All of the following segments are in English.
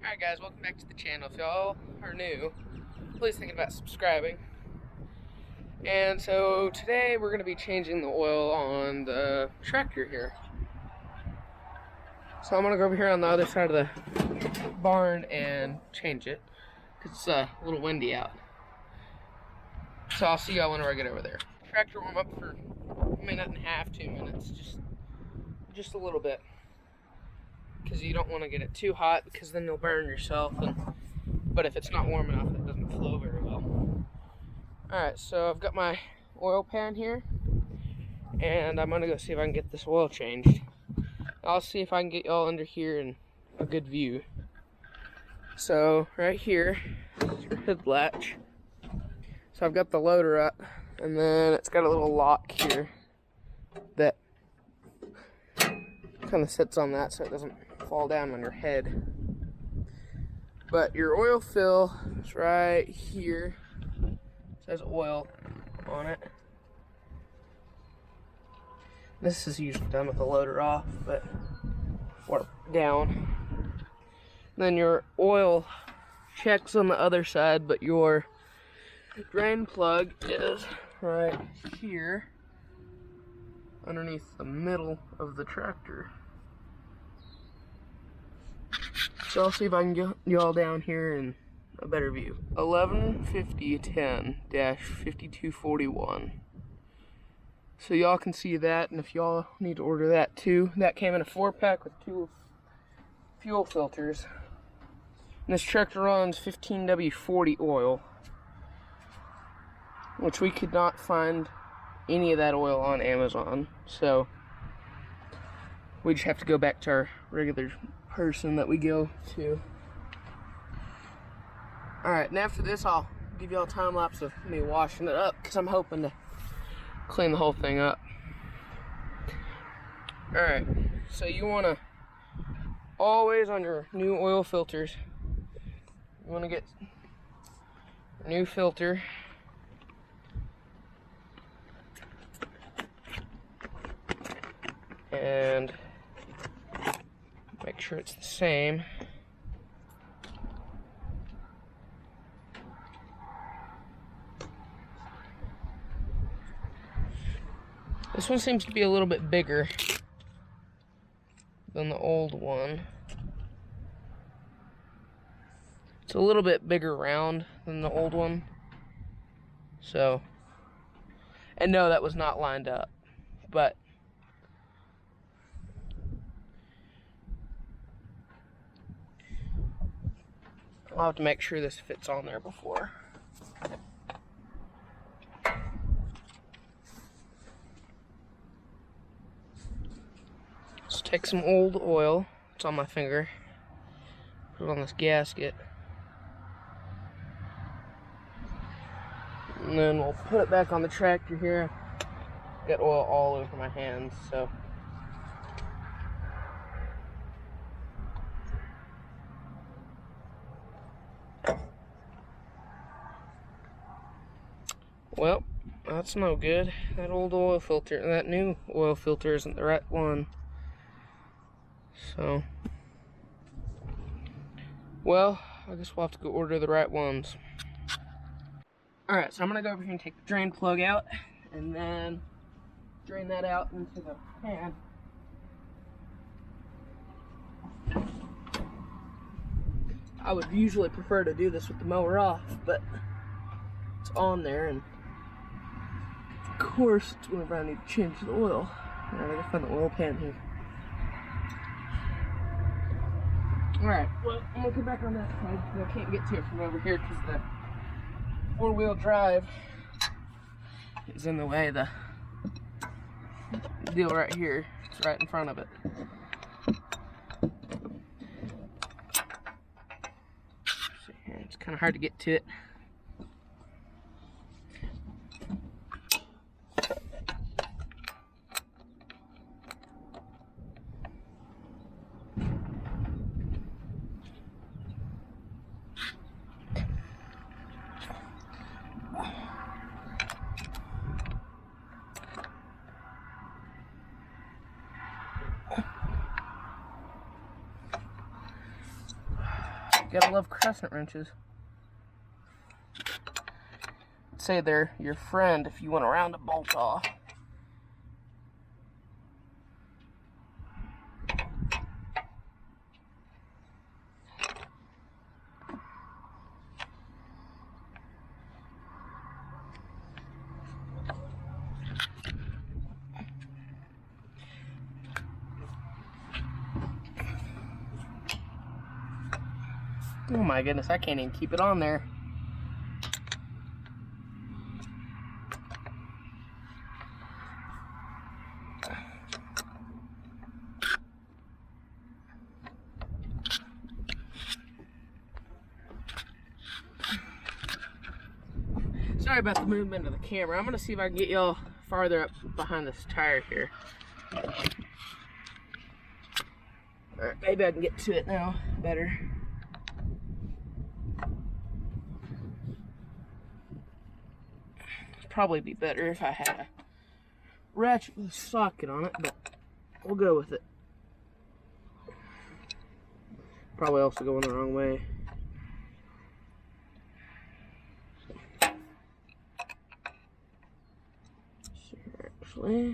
Alright guys, welcome back to the channel. If y'all are new, please think about subscribing. And so today we're going to be changing the oil on the tractor here. So I'm going to go over here on the other side of the barn and change it, because it's a little windy out. So I'll see y'all whenever I get over there. Tractor warm up for a minute and a half, 2 minutes, just a little bit. Because you don't want to get it too hot, because then you'll burn yourself. But if it's not warm enough, it doesn't flow very well. Alright, so I've got my oil pan here, and I'm going to go see if I can get this oil changed. I'll see if I can get y'all under here in a good view. So right here is your hood latch. So I've got the loader up, and then it's got a little lock here that kind of sits on that so it doesn't fall down on your head. But your oil fill is right here. It says oil on it. This is usually done with the loader off, but or down. Then your oil checks on the other side, but your drain plug is right here underneath the middle of the tractor. So I'll see if I can get y'all down here in a better view. 115010-5241. So y'all can see that, and if y'all need to order that too, that came in a 4-pack with 2 fuel filters. And this tractor runs 15W40 oil, which we could not find any of that oil on Amazon. So we just have to go back to our regular person that we go to. Alright, and after this I'll give y'all a time lapse of me washing it up, because I'm hoping to clean the whole thing up. Alright, so you want to always, on your new oil filters, you want to get a new filter, and make sure it's the same. This one seems to be a little bit bigger than the old one. It's a little bit bigger round than the old one. So, and no, that was not lined up, but I'll have to make sure this fits on there before. Let's take some old oil. It's on my finger. Put it on this gasket. And then we'll put it back on the tractor here. Got oil all over my hands, so. Well, that's no good. That old oil filter, that new oil filter isn't the right one. So, well, I guess we'll have to go order the right ones. Alright, so I'm going to go over here and take the drain plug out, and then drain that out into the pan. I would usually prefer to do this with the mower off, but it's on there, and of course it's whenever I need to change the oil. Alright, I gotta find the oil pan here. Alright, well, I'm gonna come back on that side because I can't get to it from over here because the 4-wheel drive is in the way. The deal right here, it's right in front of it. See here, it's kind of hard to get to it. Gotta love crescent wrenches. Say they're your friend if you want to round a bolt off. Oh my goodness, I can't even keep it on there. Sorry about the movement of the camera. I'm gonna see if I can get y'all farther up behind this tire here. Alright, maybe I can get to it now better. Probably be better if I had a ratchet with a socket on it, but we'll go with it. Probably also going the wrong way. Actually,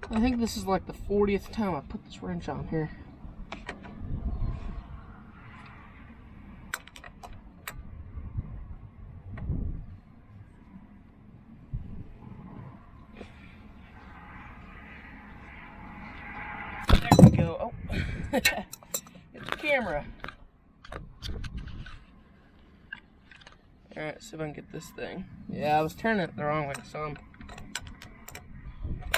I think this is like the 40th time I put this wrench on here. There we go. Oh, it's a camera. Alright, see if I can get this thing. Yeah, I was turning it the wrong way, so it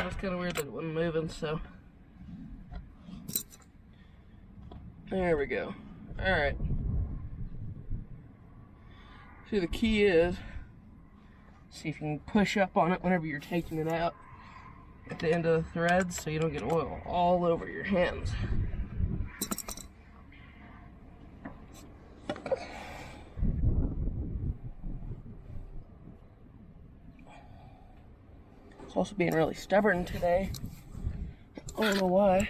was kind of weird that it wasn't moving, so. There we go. Alright. See, the key is, see if you can push up on it whenever you're taking it out at the end of the threads so you don't get oil all over your hands. It's also being really stubborn today. I don't know why.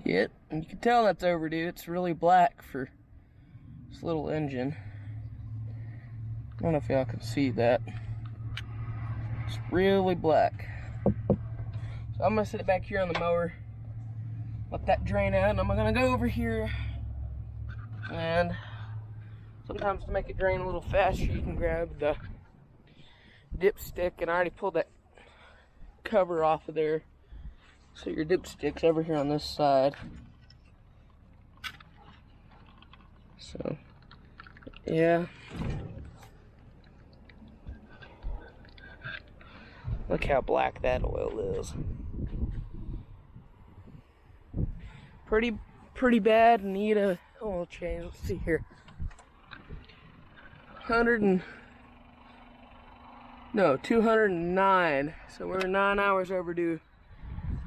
Yep, and you can tell that's overdue. It's really black for this little engine. I don't know if y'all can see that. It's really black. So I'm gonna sit it back here on the mower, let that drain out, and I'm gonna go over here. And sometimes to make it drain a little faster, you can grab the dipstick, and I already pulled that cover off of there. So your dipstick's over here on this side. So, yeah. Look how black that oil is. Pretty bad. Need a oil change. Let's see here. 209. So we're 9 hours overdue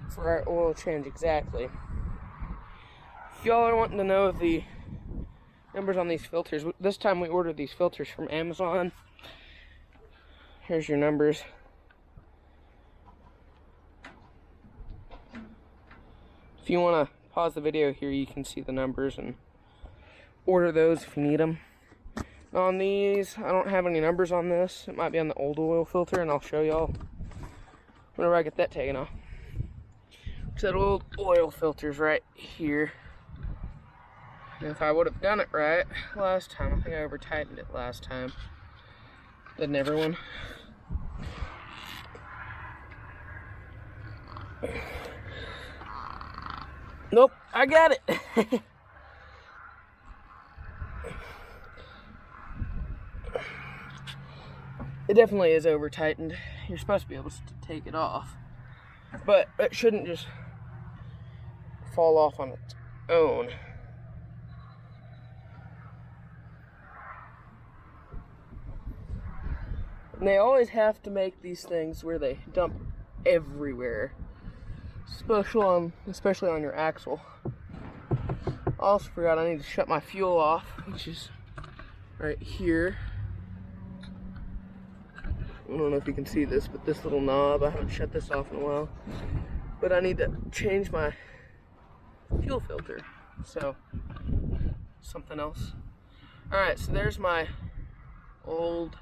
for our oil change exactly. If y'all are wanting to know the numbers on these filters, this time we ordered these filters from Amazon. Here's your numbers. If you want to pause the video here, you can see the numbers and order those if you need them. On these, I don't have any numbers on this. It might be on the old oil filter, and I'll show y'all whenever I get that taken off. So that old oil filter's right here. And if I would have done it right last time, I think I over tightened it last time. Didn't everyone? Nope, I got it. It definitely is over tightened. You're supposed to be able to take it off, but it shouldn't just fall off on its own. And they always have to make these things where they dump everywhere. especially on your axle. I also forgot I need to shut my fuel off, which is right here. I don't know if you can see this, but this little knob, I haven't shut this off in a while. But I need to change my fuel filter. So, something else. Alright, so there's my old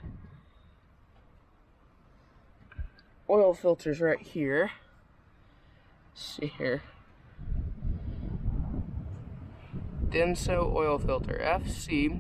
oil filters right here. Let's see here. Denso oil filter, FC